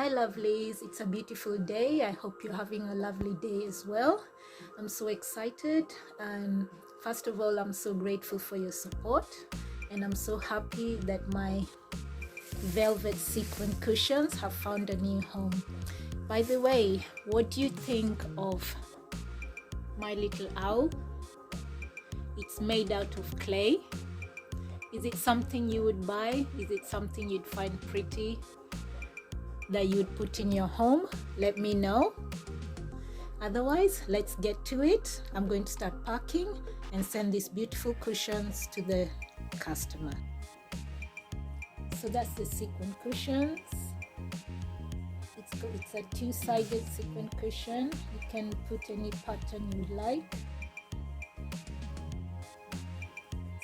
Hi lovelies, it's a beautiful day. I hope you're having a lovely day as well. I'm so excited, and first of all, I'm so grateful for your support, and I'm so happy that my velvet sequin cushions have found a new home. By the way, what do you think of my little owl? It's made out of clay. Is it something you would buy? Is it something you'd find pretty that you'd put in your home? Let me know. Otherwise, let's get to it. I'm going to start packing and send these beautiful cushions to the customer. So that's the sequin cushions. It's a two-sided sequin cushion. You can put any pattern you like.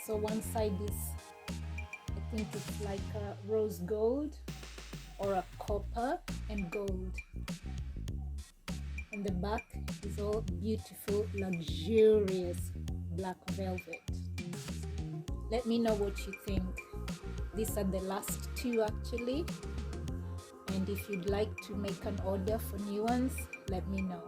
So one side is, I think it's like a rose gold or a copper and gold, and the back is all beautiful, luxurious black velvet. Let me know what you think. These are the last two actually, and if you'd like to make an order for new ones, let me know.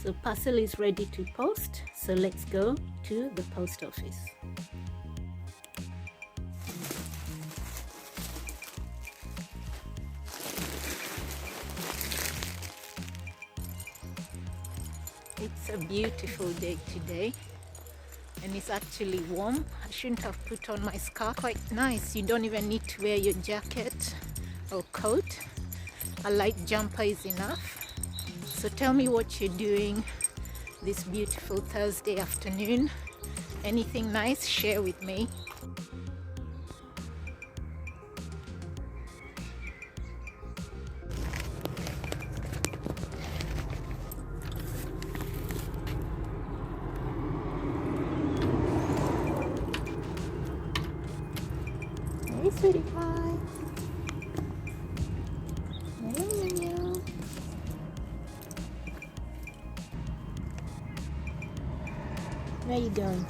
So parcel is ready to post, so let's go to the post office. It's a beautiful day today, and it's actually warm. I shouldn't have put on my scarf. Quite nice. You don't even need to wear your jacket or coat. A light jumper is enough. So tell me what you're doing this beautiful Thursday afternoon. Anything nice, share with me. Hey, sweetie pie. Where are you going?